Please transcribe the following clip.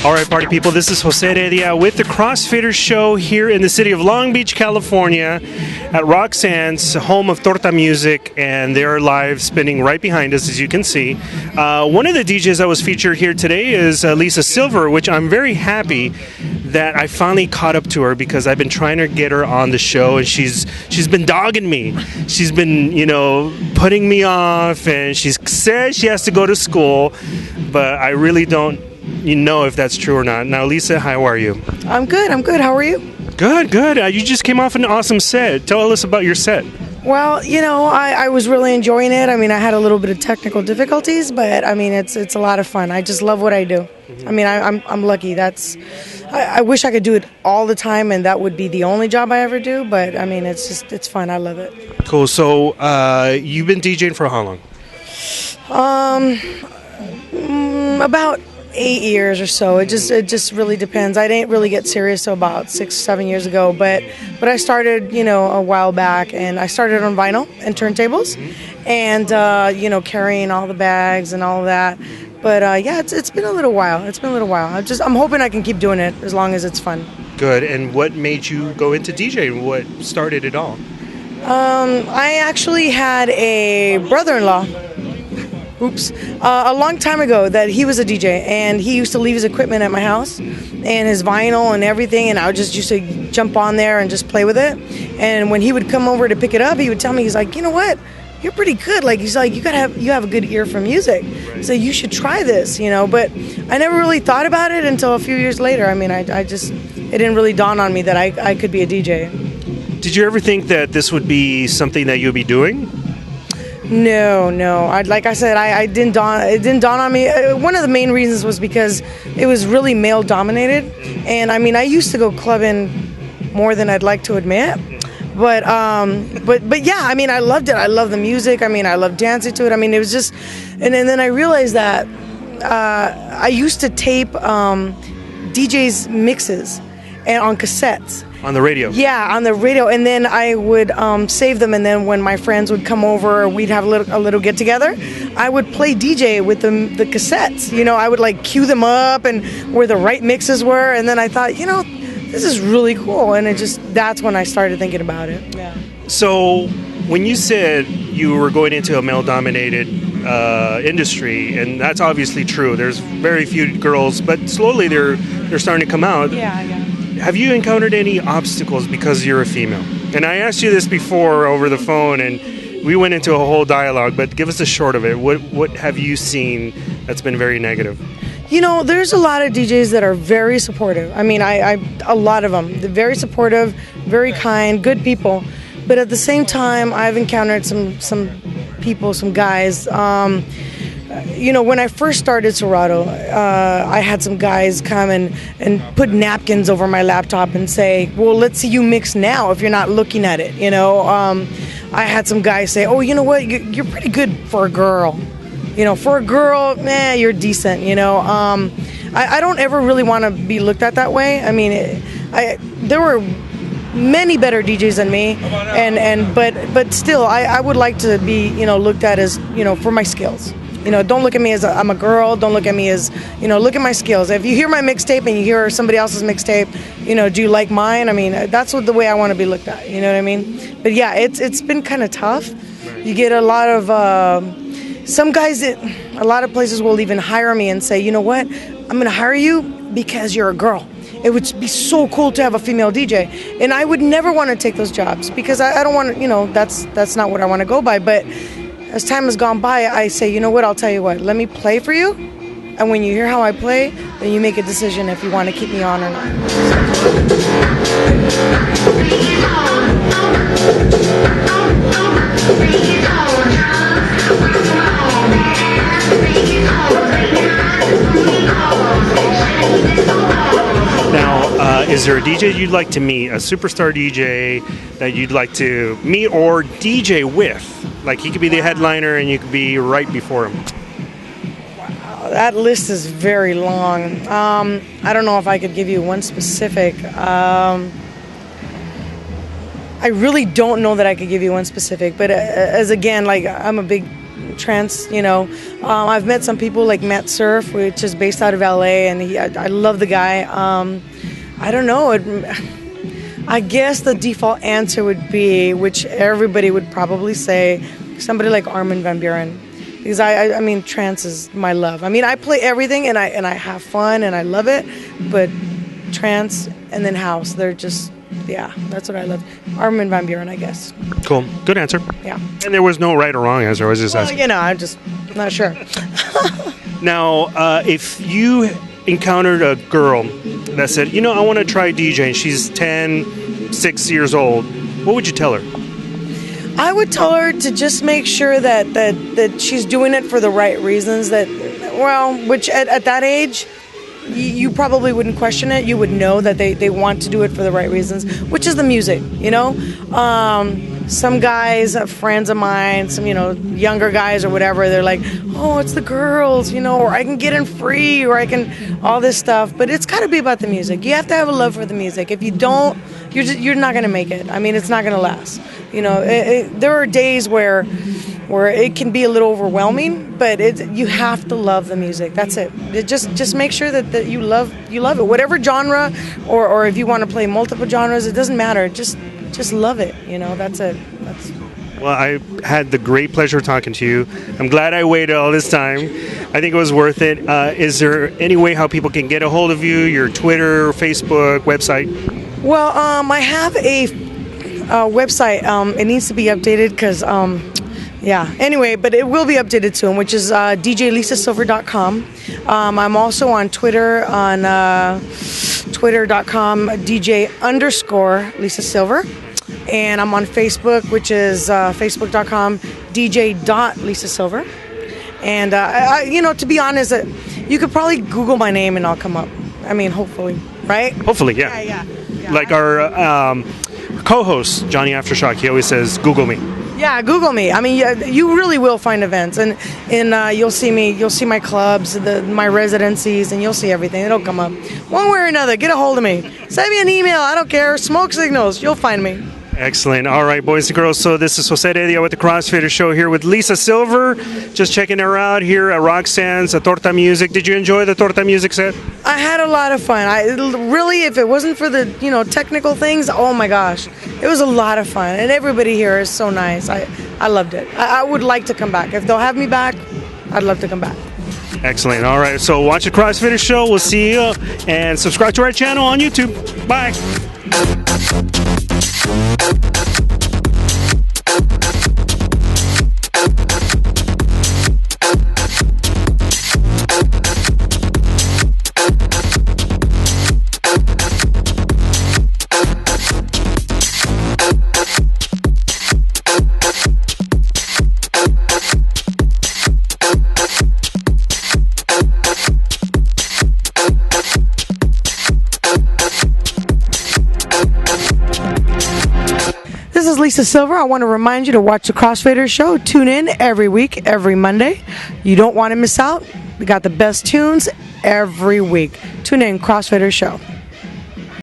All right, party people, this is Jose Heredia with the CrossFitters Show here in the city of Long Beach, California at Roxanne's, home of Torta music, and they're live spinning right behind us, as you can see. One of the DJs that was featured here today is Lisa Silver, which I'm very happy that I finally caught up to her because I've been trying to get her on the show, and she's been dogging me. She's been, putting me off, and she says she has to go to school, but I really don't know if that's true or not. Now, Lisa, how are you? I'm good. How are you? Good. You just came off an awesome set. Tell us about your set. Well, I was really enjoying it. I mean, I had a little bit of technical difficulties, but I mean, it's a lot of fun. I just love what I do. I mean, I'm lucky. I wish I could do it all the time, and that would be the only job I ever do. But I mean, it's fun. I love it. Cool. So, you've been DJing for how long? About 8 years or so. It just really depends. I didn't really get serious till about 6-7 years ago, but I started a while back, and I started on vinyl and turntables, and carrying all the bags and all of that. But it's been a little while. I'm hoping I can keep doing it as long as it's fun. Good. And what made you go into DJing? What started it all? I actually had a brother-in-law. A long time ago that he was a DJ, and he used to leave his equipment at my house and his vinyl and everything, and I just used to jump on there and just play with it. And when he would come over to pick it up, he would tell me, he's like, you know what, you're pretty good. Like, he's like, you have a good ear for music, so you should try this, But I never really thought about it until a few years later. I mean, it didn't really dawn on me that I could be a DJ. Did you ever think that this would be something that you'll be doing? No. Like I said, it didn't dawn on me. One of the main reasons was because it was really male dominated, and I mean, I used to go clubbing more than I'd like to admit. But yeah, I mean, I loved it. I love the music. I mean, I love dancing to it. I mean, it was just, and then I realized that I used to tape DJs mixes and on cassettes. On the radio? Yeah, on the radio, and then I would save them, and then when my friends would come over, we'd have a little get-together, I would play DJ with the cassettes. I would, like, cue them up and where the right mixes were, and then I thought, this is really cool, and that's when I started thinking about it. Yeah. So, when you said you were going into a male-dominated industry, and that's obviously true, there's very few girls, but slowly they're starting to come out. Yeah. Have you encountered any obstacles because you're a female? And I asked you this before over the phone, and we went into a whole dialogue, but give us a short of it. What have you seen that's been very negative? There's a lot of DJs that are very supportive. I mean, a lot of them. They're very supportive, very kind, good people. But at the same time, I've encountered some people, some guys. When I first started Serato, I had some guys come and put napkins over my laptop and say, well, let's see you mix now if you're not looking at it, I had some guys say, oh, you know what, you're pretty good for a girl. For a girl, you're decent, I don't ever really want to be looked at that way. I mean, there were many better DJs than me, but still, I would like to be, looked at as, for my skills. Don't look at me as I'm a girl. Don't look at me as, look at my skills. If you hear my mixtape and you hear somebody else's mixtape, do you like mine? I mean, that's the way I want to be looked at. You know what I mean? But yeah, it's been kind of tough. You get a lot of, some guys, a lot of places will even hire me and say, you know what, I'm going to hire you because you're a girl. It would be so cool to have a female DJ. And I would never want to take those jobs because I don't want to, that's not what I want to go by. But as time has gone by, I say, you know what, I'll tell you what, let me play for you. And when you hear how I play, then you make a decision if you want to keep me on or not. Is there a DJ you'd like to meet, a superstar DJ that you'd like to meet or DJ with? Like he could be the headliner and you could be right before him. That list is very long. I don't know if I could give you one specific. I really don't know that I could give you one specific. But as again, like I'm a big trance, I've met some people like Matt Surf, which is based out of LA, and I love the guy. I don't know. I guess the default answer would be, which everybody would probably say, somebody like Armin van Buuren. Because I mean, trance is my love. I mean, I play everything and I have fun and I love it, but trance and then house, they're just, yeah, that's what I love. Armin van Buuren, I guess. Cool. Good answer. Yeah. And there was no right or wrong answer. I was just asking. I'm just not sure. Now, if you encountered a girl that said, I want to try DJing, she's 6 years old, what would you tell her? I would tell her to just make sure that she's doing it for the right reasons. Which at that age, you probably wouldn't question it. You would know that they want to do it for the right reasons, which is the music, Some guys, friends of mine, some, younger guys or whatever, they're like, oh, it's the girls, or I can get in free, or I can, all this stuff. But it's got to be about the music. You have to have a love for the music. If you don't, you're not going to make it. I mean, it's not going to last. There are days where it can be a little overwhelming, but you have to love the music. That's it. Just make sure that you love it. Whatever genre, or if you want to play multiple genres, it doesn't matter. Just love it. That's it. Well, I had the great pleasure talking to you. I'm glad I waited all this time. I think it was worth it. Is there any way how people can get a hold of you? Your Twitter, Facebook, website? Well, I have a website. It needs to be updated because, Anyway, but it will be updated soon, which is djlisasilver.com. I'm also on Twitter on twitter.com DJ_Lisa Silver. And I'm on Facebook, which is facebook.com DJ.Lisa Silver. And, to be honest, you could probably Google my name and I'll come up. I mean, hopefully, right? Hopefully, yeah. Yeah. Like our co-host, Johnny Aftershock, he always says, Google me. Yeah, Google me. I mean, you really will find events, and you'll see me. You'll see my clubs, my residencies, and you'll see everything. It'll come up one way or another. Get a hold of me. Send me an email. I don't care. Smoke signals. You'll find me. Excellent. All right, boys and girls. So this is Jose Heredia with the CrossFitter Show here with Lisa Silver. Just checking her out here at Roxanne's Torta Music. Did you enjoy the Torta Music set? I had a lot of fun. Really, if it wasn't for the technical things, oh my gosh, it was a lot of fun. And everybody here is so nice. I loved it. I would like to come back. If they'll have me back, I'd love to come back. Excellent. All right. So watch the CrossFitter Show. We'll see you. And subscribe to our channel on YouTube. Bye. Lisa Silver. I want to remind you to watch the CrossFitter Show. Tune in every week, every Monday. You don't want to miss out. We got the best tunes every week. Tune in, CrossFitter Show.